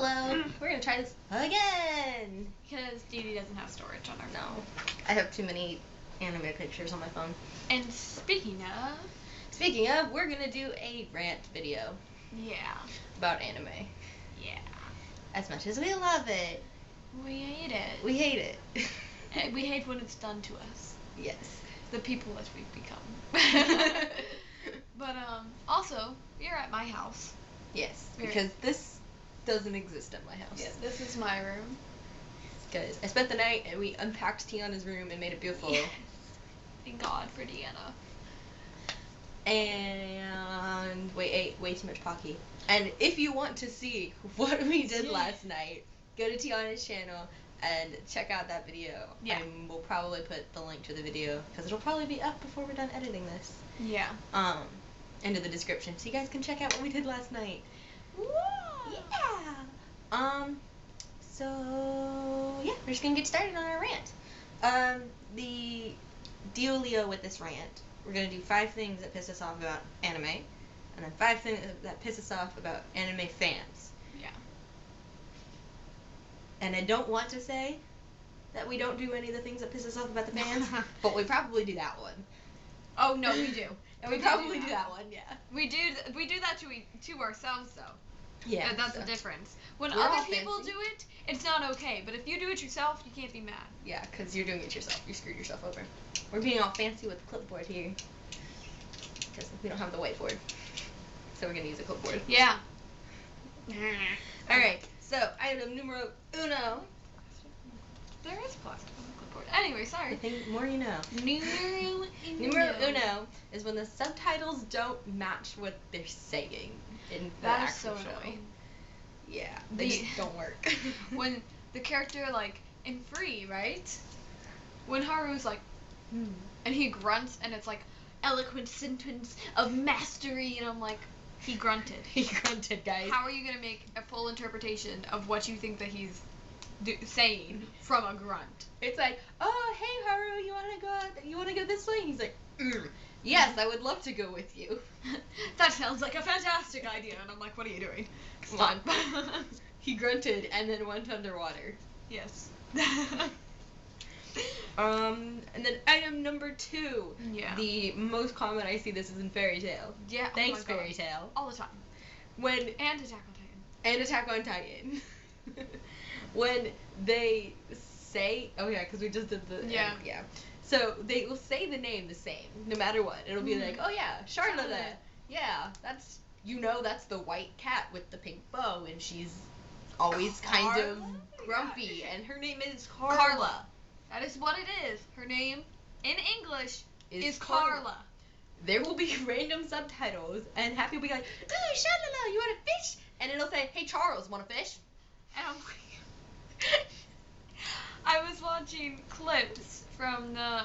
Hello. We're gonna try this again. Because Dee Dee doesn't have storage on her phone. No. I have too many anime pictures on my phone. And speaking of, we're gonna do a rant video. Yeah. About anime. Yeah. As much as we love it, we hate it. We hate it. We hate when it's done to us. Yes. The people that we've become. But also, you're at my house. Yes, because this doesn't exist at my house. Yeah, this is my room. Guys, I spent the night and we unpacked Teanna's room and made it beautiful. Yes. Thank God for Teanna. And we ate way too much Pocky. And if you want to see what we did last night, go to Teanna's channel and check out that video. Yeah. And we'll probably put the link to the video because it'll probably be up before we're done editing this. Yeah. Into the description so you guys can check out what we did last night. Woo! Yeah. So yeah, we're just gonna get started on our rant. The dealio with this rant, we're gonna do 5 things that piss us off about anime, and then 5 things that piss us off about anime fans. Yeah. And I don't want to say that we don't do any of the things that piss us off about the fans, but we probably do that one. Oh no, we do. And we probably do that one, yeah. We do that to ourselves though. Yeah. That's the difference. When We're other all people fancy. do it, it's not okay. But if you do it yourself, you can't be mad. Yeah, because you're doing it yourself. You screwed yourself over. We're being all fancy with the clipboard here. Because we don't have the whiteboard. So we're going to use a clipboard. Yeah. Alright, so item numero uno. There is plastic on the clipboard. Anyway, sorry. I think more you know. Numero uno is when the subtitles don't match what they're saying in the That is actual so show. annoying. Yeah, they just don't work. When the character, like, in Free, right? When Haru's like, and he grunts, and it's like, eloquent sentence of mastery, and I'm like, he grunted. He grunted, guys. How are you gonna make a full interpretation of what you think that he's saying from a grunt? It's like, oh, hey Haru, you wanna go this way? And he's like, yes, I would love to go with you. That sounds like a fantastic idea, and I'm like, what are you doing? Come on. He grunted and then went underwater. Yes. And then item number 2. Yeah. The most common I see this is in Fairy Tail. Yeah. Thanks, oh my God. Fairy Tail. All the time. And Attack on Titan. And Attack on Titan. When they say, oh yeah, because we just did the yeah. Yeah. So they will say the name the same, no matter what. It'll be like, oh yeah, Charlotte. Yeah, that's the white cat with the pink bow, and she's always kind of grumpy, and her name is Carla. That is what it is. Her name in English is Carla. Carla. There will be random subtitles, and Happy will be like, ooh, Shalala, you want a fish? And it'll say, hey Charles, want a fish? And I'm like, I was watching clips from the,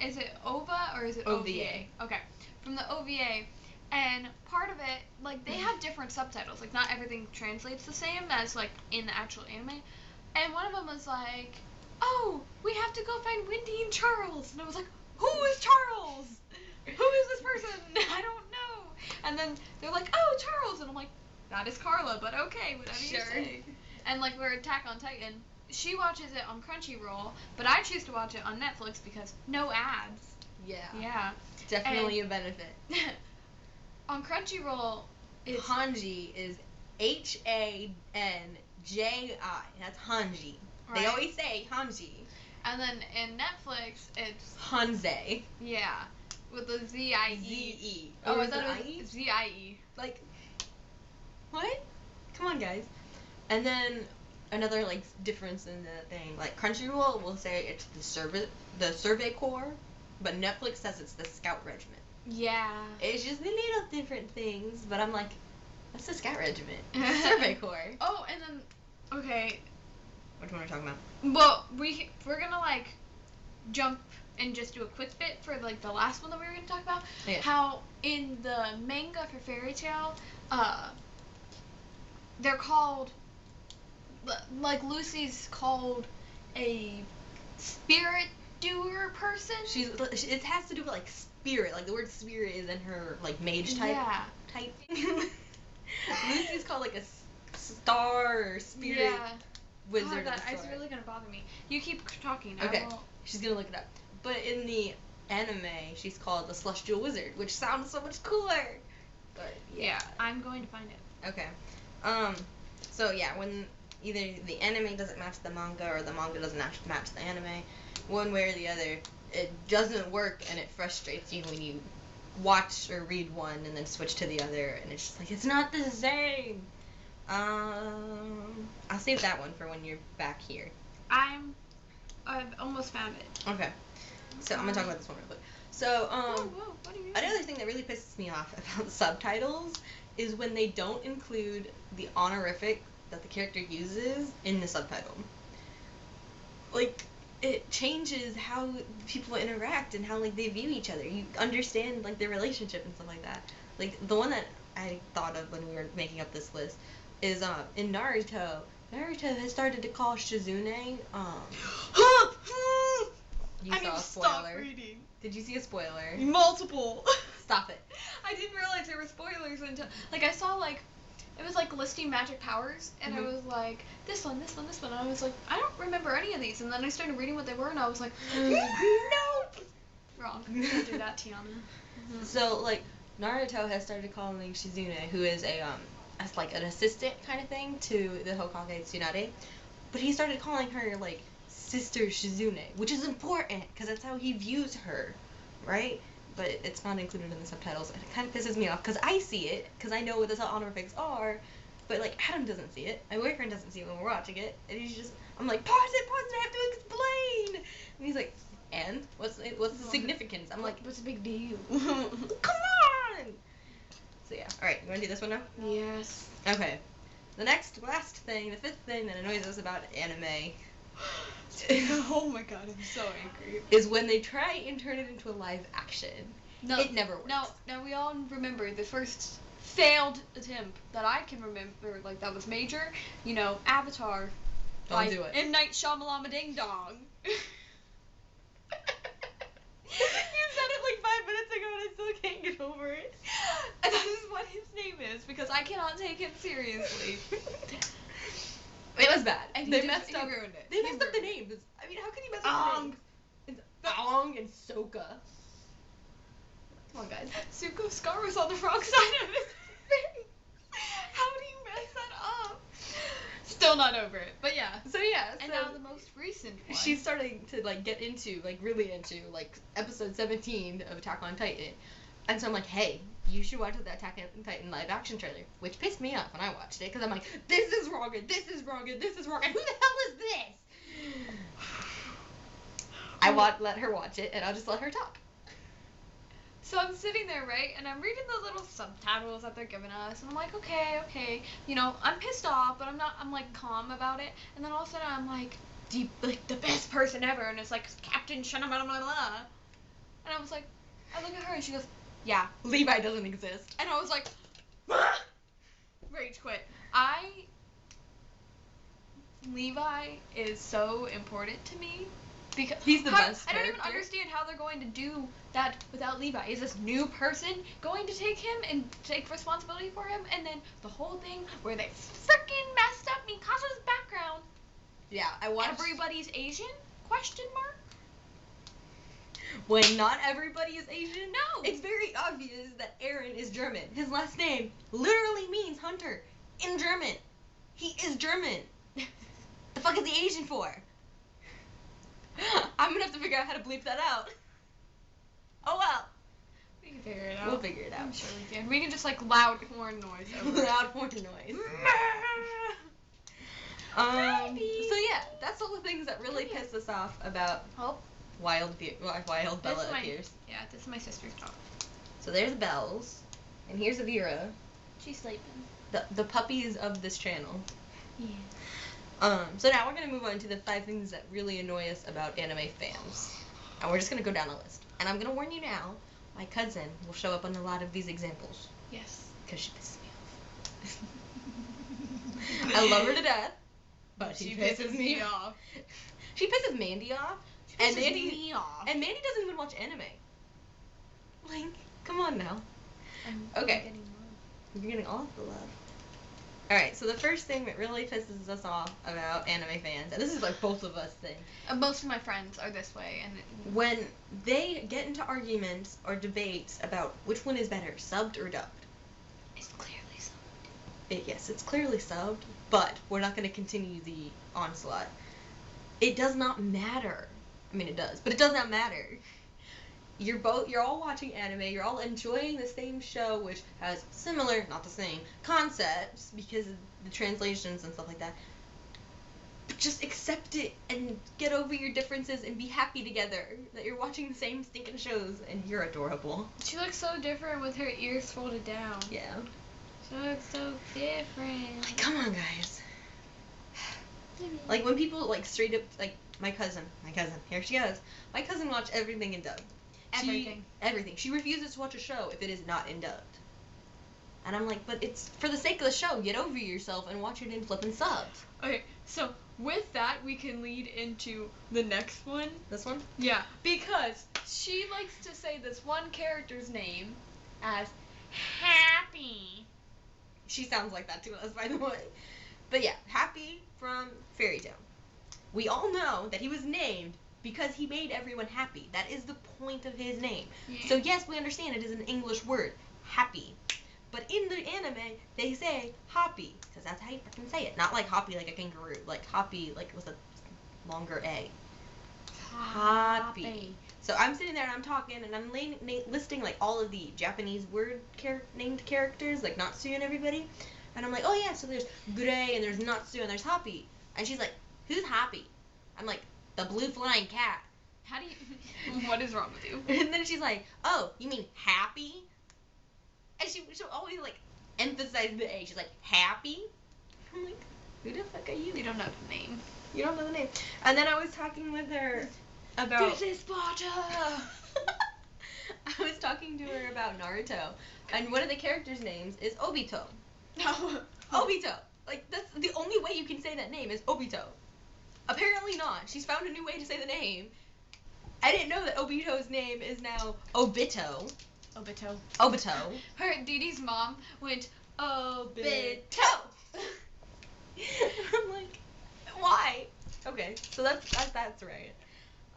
is it OVA or is it OVA? Okay, from the OVA, and part of it, like, they have different subtitles. Like, not everything translates the same as, like, in the actual anime. And one of them was like, oh, we have to go find Wendy and Charles. And I was like, who is Charles? Who is this person? I don't know. And then they're like, oh, Charles. And I'm like, that is Carla, but okay, whatever you say. And, like, we're Attack on Titan. She watches it on Crunchyroll, but I choose to watch it on Netflix because no ads. Yeah. Yeah. Definitely a benefit. On Crunchyroll, it's Hanji is Hanji. That's Hanji. Right. They always say Hanji. And then in Netflix, it's Hanze. Yeah, with the Z-I-E. Z-E. Oh, Or I is thought it it I-E? was Z-I-E. Like, what? Come on, guys. And then another, like, difference in the thing, like, Crunchyroll will say it's the Survey Corps, but Netflix says it's the Scout Regiment. Yeah. It's just the little different things, but I'm like, what's the Scout Regiment? Survey Corps. Oh, and then, okay. Which one are we talking about? Well, we're gonna, like, jump and just do a quick bit for, like, the last one that we were gonna talk about. Okay. How in the manga for Fairy Tail, they're called, like, Lucy's called a spirit doer person. It has to do with, like, spirit. Like, the word spirit is in her, like, mage type. Yeah. Type. Lucy's called, like, a star spirit. Yeah. Wizard God, of the it's Sword. really gonna bother me. You keep talking. Okay. I won't. She's gonna look it up. But in the anime, she's called the Celestial Wizard, which sounds so much cooler. But Yeah, I'm going to find it. Okay. So yeah, when either the anime doesn't match the manga or the manga doesn't match the anime, one way or the other, it doesn't work and it frustrates you when you watch or read one and then switch to the other and it's just like, it's not the same. I'll save that one for when you're back here. I've almost found it. Okay. So I'm gonna talk about this one real quick. So, whoa, what are you doing? another thing that really pisses me off about the subtitles is when they don't include the honorific that the character uses in the subtitle. Like, it changes how people interact and how, like, they view each other. You understand, like, their relationship and stuff like that. Like, the one that I thought of when we were making up this list is, in Naruto. Naruto has started to call Shizune, You I saw need a to spoiler. stop reading. Did you see a spoiler? Multiple. Stop it. I didn't realize there were spoilers until, like, I saw, like, it was, like, listing magic powers, and I was like, this one, this one, this one, and I was like, I don't remember any of these, and then I started reading what they were, and I was like, nope! Wrong. Don't do that, Teanna. So, like, Naruto has started calling Shizune, who is as like an assistant kind of thing to the Hokage Tsunade, but he started calling her, like, Sister Shizune, which is important, because that's how he views her, right? But it's not included in the subtitles, and it kind of pisses me off, because I see it, because I know what the honorifics are, but, like, Adam doesn't see it, my boyfriend doesn't see it when we're watching it, and he's just, I'm like, pause it, I have to explain! And he's like, and? What's the significance? I'm like, what's the big deal? Come on! So yeah, alright, you wanna do this one now? Yes. Okay. The last thing, the fifth thing that annoys us about anime Oh my god, I'm so angry. is when they try and turn it into a live action. No, it never works. Now we all remember the first failed attempt that I can remember, like, that was major, you know, Avatar. Don't do it. M. Night Shyamalan Ding Dong. You said it like 5 minutes ago and I still can't get over it. And that is what his name is, because I cannot take him seriously. It was bad. And They messed up. He ruined it. They messed up the names. I mean, how can you mess up the names? It's Aang and Sokka. Come on, guys. Zuko's scar was on the wrong side of his face. How do you mess that up? Still not over it, but yeah. So yeah. And so now the most recent one. she's starting to, like, get into, like, really into, like, episode 17 of Attack on Titan. And so I'm like, hey, you should watch the Attack on Titan live action trailer, which pissed me off when I watched it, because I'm like, this is wrong, and this is wrong, and this is wrong, and who the hell is this? Let her watch it, and I'll just let her talk. So I'm sitting there, right, and I'm reading the little subtitles that they're giving us, and I'm like, okay, you know, I'm pissed off, but I'm like, calm about it, and then all of a sudden I'm like, the best person ever, and it's like, Captain Shana blah blah blah, and I was like, I look at her, and she goes, yeah, Levi doesn't exist. and I was like, rage quit. Levi is so important to me. Because he's the best I don't even character. understand how they're going to do that without Levi. Is this new person going to take him and take responsibility for him? And then the whole thing where they freaking messed up Mikasa's background. Yeah, I watched. Everybody's Asian? Question mark? When not everybody is Asian? No. It's very obvious that Eren is German. His last name literally means hunter in German. He is German. The fuck is he Asian for? I'm gonna have to figure out how to bleep that out. Oh well. We can figure it out. We'll figure it out. I'm sure we can. We can just like loud horn noise over Loud horn noise. So yeah, that's all the things that really piss us off about Wild Bella appears. Yeah, this is my sister's dog. So there's Bells, and here's Avira, She's sleeping. the puppies of this channel. Yeah. So now we're gonna move on to the 5 things that really annoy us about anime fans. And we're just gonna go down the list. And I'm gonna warn you now, my cousin will show up on a lot of these examples. Yes. Because she pisses me off. I love her to death, but she pisses me off. She pisses Mandy off. She pisses me off. And Mandy doesn't even watch anime. Like, come on now. I'm Okay. getting love. You're getting all of the love. Alright, so the first thing that really pisses us off about anime fans, and this is like both of us thing. Most of my friends are this way, and when they get into arguments or debates about which one is better, subbed or dubbed. It's clearly subbed. Yes, it's clearly subbed, but we're not going to continue the onslaught. It does not matter. I mean, it does, but it does not matter. You're all watching anime, you're all enjoying the same show, which has similar, not the same, concepts because of the translations and stuff like that. But just accept it and get over your differences and be happy together that you're watching the same stinking shows and you're adorable. She looks so different with her ears folded down. Yeah. She looks so different. Like, come on, guys. Like, when people, like, straight up, like, my cousin, here she goes. My cousin watched everything in dub. Everything. She refuses to watch a show if it is not in dubbed. And I'm like, but it's for the sake of the show. Get over yourself and watch it in flippin' subs. Okay, so with that, we can lead into the next one. This one? Yeah, because she likes to say this one character's name as Happy. She sounds like that to us, by the way. But yeah, Happy from Fairy Tail. We all know that he was named because he made everyone happy. That is the point of his name. Yeah. So yes, we understand it is an English word, happy. But in the anime, they say hoppy, because that's how you freaking say it. Not like hoppy like a kangaroo, like hoppy like with a longer A. Hoppy. So I'm sitting there and I'm talking and I'm listing like all of the Japanese word named characters, like Natsu and everybody. And I'm like, oh yeah, so there's Gray and there's Natsu and there's Hoppy. And she's like, who's Hoppy? I'm like, the blue flying cat. How do you... What is wrong with you? And then she's like, oh, you mean happy? And she'll always, like, emphasize the A. She's like, happy? I'm like, who the fuck are you? You don't know the name. You don't know the name. And then I was talking with her about... This is Sparta! I was talking to her about Naruto. And one of the characters' names is Obito. No. Obito. Like, that's the only way you can say that name is Obito. Apparently not. She's found a new way to say the name. I didn't know that Obito's name is now Obito. Obito. Her Didi's mom went Obito. I'm like, why? Okay, so that's right.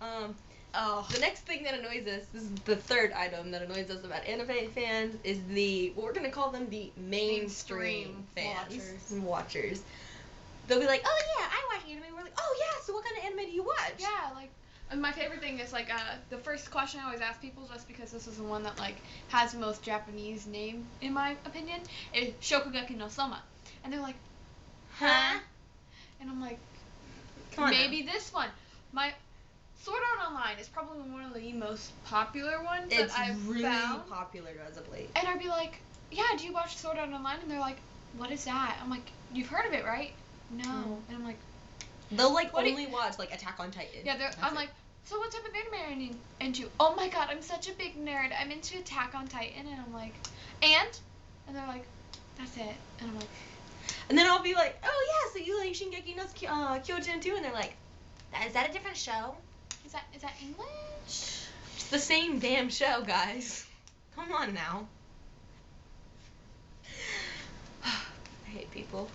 The next thing that annoys us, this is the third item that annoys us about anime fans, is what we're gonna call them the mainstream fans. Watchers. They'll be like, oh yeah, I watch anime. We're like, oh yeah, so what kind of anime do you watch? Yeah, like, and my favorite thing is, like, the first question I always ask people, just because this is the one that, like, has the most Japanese name, in my opinion, is Shokugeki no Soma. And they're like, huh? And I'm like, maybe this one. My Sword Art Online is probably one of the most popular ones that I've found. It's really popular as of late. And I'd be like, yeah, do you watch Sword Art Online? And they're like, what is that? I'm like, you've heard of it, right? No. And I'm like, they'll like only watch like Attack on Titan. Yeah, I'm like, so what type of anime are you into? Oh my god, I'm such a big nerd. I'm into Attack on Titan. And I'm like, and they're like, that's it. And I'm like, and then I'll be like, oh yeah, so you like Shingeki no Kyojin too? And they're like, is that a different show? Is that English? It's the same damn show, guys. Come on now. I hate people.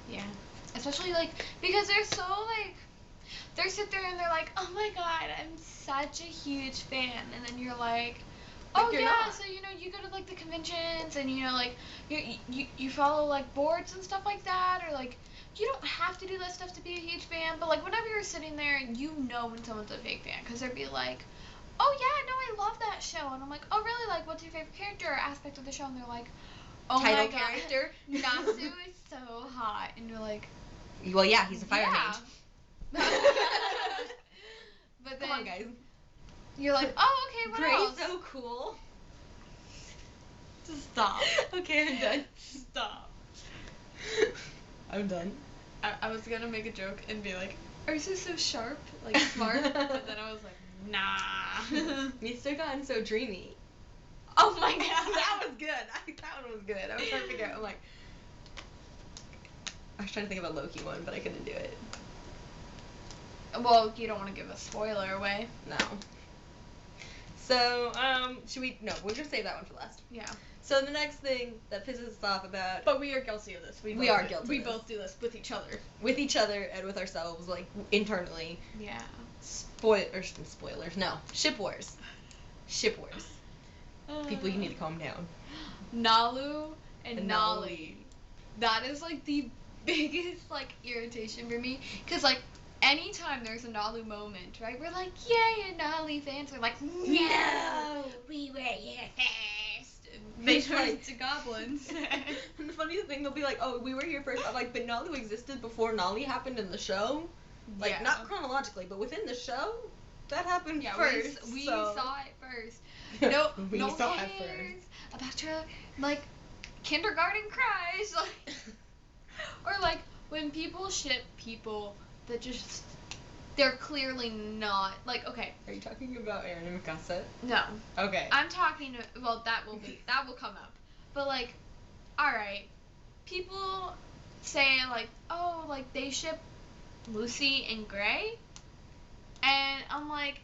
Yeah. Especially, like, because they're so, like, they sit there and they're like, oh my god, I'm such a huge fan. And then you're like, oh yeah, not. So, you know, you go to, like, the conventions and, you know, like, you follow, like, boards and stuff like that. Or, like, you don't have to do that stuff to be a huge fan. But, like, whenever you're sitting there, you know when someone's a fake fan. Because they'll be like, oh yeah, no, I love that show. And I'm like, oh really? Like, what's your favorite character or aspect of the show? And they're like, oh Title my god, character. Natsu is so hot. And you're like, well, yeah, he's a fire mage. But then, come on, guys. You're like, oh, okay, what else? Gray's so cool. Just stop. Okay, I'm done. Stop. I'm done. I was gonna make a joke and be like, are you so sharp? Like, smart? But then I was like, nah. Mr. Gun, so dreamy. Oh my god. That was good. That one was good. I was trying to figure out, I was trying to think of a Loki one, but I couldn't do it. Well, you don't want to give a spoiler away. No. So, we're gonna save that one for last. Yeah. So the next thing that pisses us off about... But we are guilty of this. We are guilty of this. We both do this with each other. With each other and with ourselves, like, internally. Yeah. Spoilers. No. Ship wars. People, you need to calm down. Nalu and Nolly. That is, like, the biggest, like, irritation for me. Because, like, anytime there's a Nalu moment, right, we're like, yay, and Nolly fans are like, no, we were here first. They turn into goblins. And the funny thing, they'll be like, oh, we were here first. I'm like, but Nalu existed before Nolly happened in the show. Like, not chronologically, but within the show, that happened first. We saw it first. No cares about your, like, kindergarten cries. Like, or, like, when people ship people that just, they're clearly not, like, okay. Are you talking about Aaron and Mikasa? No. Okay. I'm talking, well, that will come up. But, like, alright, people say, like, oh, like, they ship Lucy and Gray, and I'm like,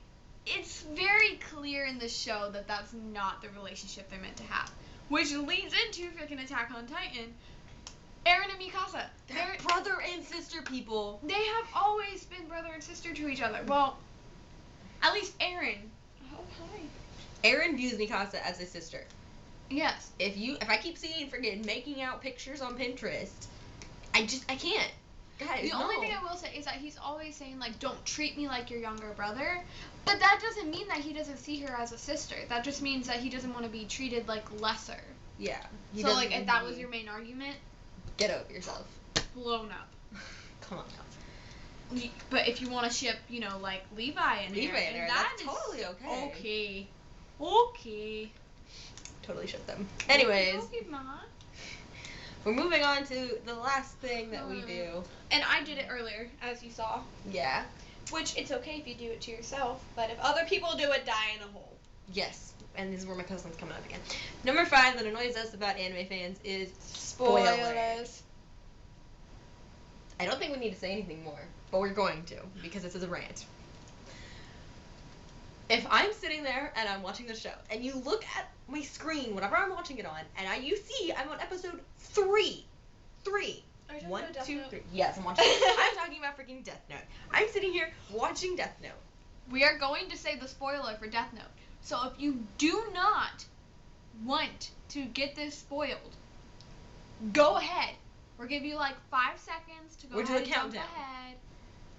it's very clear in the show that that's not the relationship they're meant to have. Which leads into freaking Attack on Titan. Eren and Mikasa. They're brother and sister people. They have always been brother and sister to each other. Well, at least Eren. Oh, hi. Eren views Mikasa as a sister. Yes. If I keep seeing freaking making out pictures on Pinterest, I can't. Guys, the only thing I will say is that he's always saying, like, don't treat me like your younger brother. But that doesn't mean that he doesn't see her as a sister. That just means that he doesn't want to be treated like lesser. Yeah. So, like, if that was your main argument, get over yourself. Blown up. Come on now. But if you want to ship, you know, like, Levi and Eren, that's totally okay. Okay. Totally ship them. Anyways. Okay, Mama. We're moving on to the last thing that we do. And I did it earlier, as you saw. Yeah. Which, it's okay if you do it to yourself, but if other people do it, die in a hole. Yes. And this is where my cousin's coming up again. Number 5 that annoys us about anime fans is spoilers. I don't think we need to say anything more, but we're going to, because this is a rant. If I'm sitting there and I'm watching the show, and you look at my screen, whatever I'm watching it on, and you see I'm on episode 3. 3. Are you talking 1, about Death 2, Note? 3. Yes, I'm watching. I'm talking about freaking Death Note. I'm sitting here watching Death Note. We are going to say the spoiler for Death Note. So if you do not want to get this spoiled, go ahead. We'll give you like 5 seconds to go ahead and jump ahead.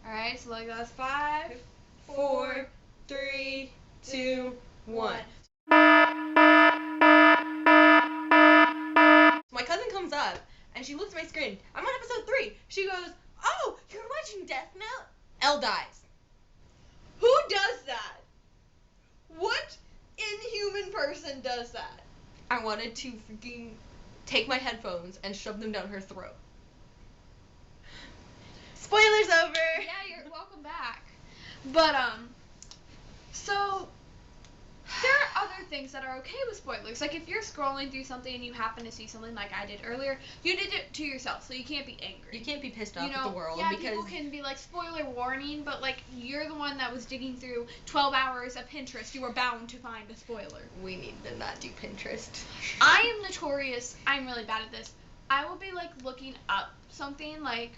Alright, so like that's 5, 4, 3, 2, 1. My cousin comes up and she looks at my screen. I'm on episode 3. She goes, "Oh, you're watching Death Note?" Elle dies. Who does that? What inhuman person does that? I wanted to freaking take my headphones and shove them down her throat. Spoilers over! Yeah, you're welcome back. But, so, there are other things that are okay with spoilers. Like, if you're scrolling through something and you happen to see something like I did earlier, you did it to yourself, so you can't be angry. You can't be pissed off at the world. Yeah, because people can be like, spoiler warning, but, like, you're the one that was digging through 12 hours of Pinterest. You were bound to find a spoiler. We need to not do Pinterest. I am notorious. I'm really bad at this. I will be, like, looking up something, like,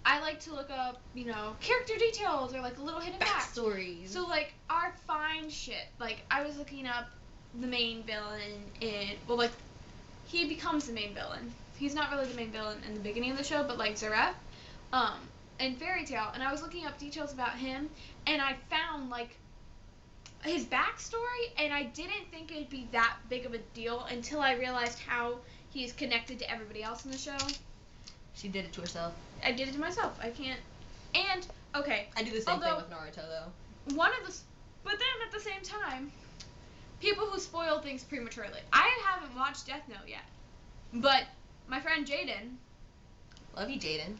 I like to look up, you know, character details or, like, little hidden facts. Backstories. So, like, our fine shit. Like, I was looking up the main villain in, well, like, he becomes the main villain. He's not really the main villain in the beginning of the show, but, like, Zareth, in Fairy Tail. And I was looking up details about him, and I found, like, his backstory, and I didn't think it'd be that big of a deal until I realized how he's connected to everybody else in the show. She did it to herself. I did it to myself. I can't. And, okay. I do the same thing with Naruto, though. But then at the same time, people who spoil things prematurely. I haven't watched Death Note yet. But my friend Jaden. Love you, Jaden.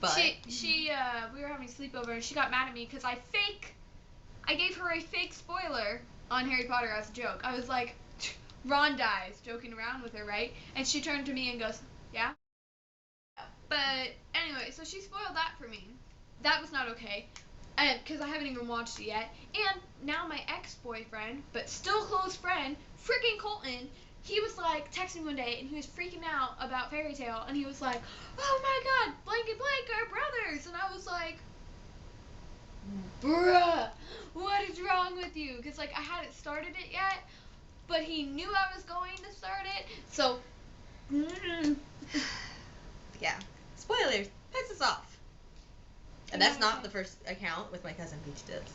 But we were having a sleepover and she got mad at me because I gave her a fake spoiler on Harry Potter as a joke. I was like, Ron dies, joking around with her, right? And she turned to me and goes, yeah? But anyway, so she spoiled that for me. That was not okay, because I haven't even watched it yet. And now my ex-boyfriend, but still close friend, freaking Colton, he was like texting me one day and he was freaking out about Fairy Tail and he was like, oh my god, blank and blank are brothers, and I was like, bruh, what is wrong with you? Because like I hadn't started it yet, but he knew I was going to start it, so yeah, spoilers, piss us off. And that's not the first account with my cousin Peach Dips.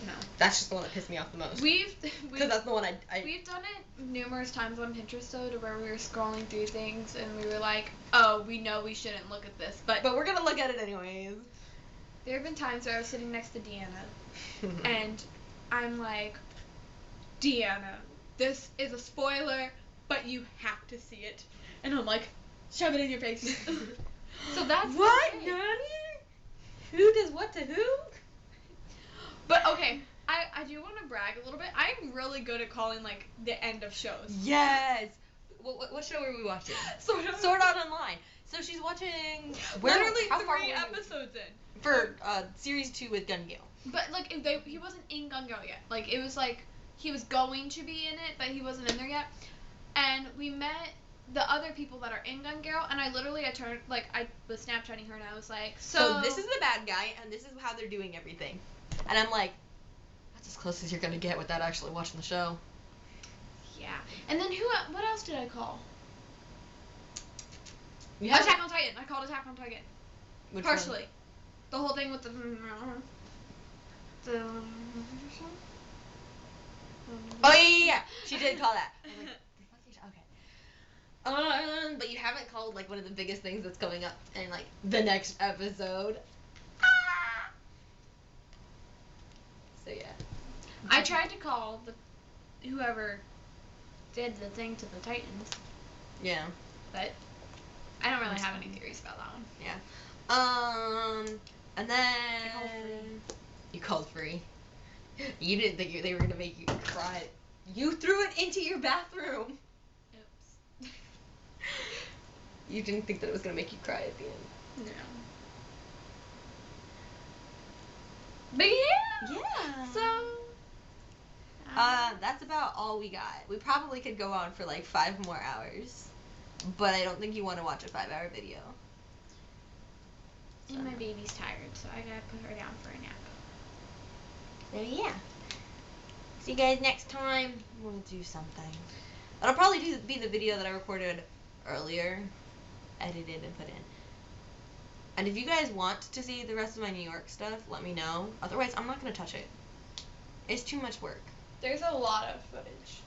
No. That's just the one that pissed me off the most. Because that's the one I... We've done it numerous times on Pinterest, though, to where we were scrolling through things and we were like, oh, we know we shouldn't look at this, but we're gonna look at it anyways. There have been times where I was sitting next to Teanna, and I'm like, Teanna, this is a spoiler, but you have to see it. And I'm like, shove it in your face. So that's what? Nani? Who does what to who? But okay, I do want to brag a little bit. I'm really good at calling like the end of shows. Yes. What show were we watching? Sword Art Online. So she's watching literally 3 episodes in. For series 2 with Gun Gale. But like he wasn't in Gun Gale yet. Like it was like he was going to be in it, but he wasn't in there yet. And we met the other people that are in Gun Gale, and I turned, like, I was Snapchatting her, and I was like, so this is the bad guy, and this is how they're doing everything. And I'm like, that's as close as you're gonna get without actually watching the show. Yeah. And then what else did I call? Attack on Titan. I called Attack on Titan. Which partially. One? The whole thing with the oh yeah. She did call that. I was like, okay. But you haven't called like one of the biggest things that's coming up in like the next episode. Ah! So yeah. I tried to call whoever did the thing to the Titans. Yeah. But I don't really have any theories about that one. Yeah. And then you called free. You didn't think they were gonna make you cry. You threw it into your bathroom. Oops. You didn't think that it was gonna make you cry at the end. No. But yeah. Yeah. So. That's about all we got. We probably could go on for like 5 more hours, but I don't think you want to watch a 5-hour video. So. And my baby's tired, so I gotta put her down for a nap. So yeah. See you guys next time. We'll do something. It'll probably be the video that I recorded earlier, edited and put in. And if you guys want to see the rest of my New York stuff, let me know. Otherwise, I'm not gonna touch it. It's too much work. There's a lot of footage.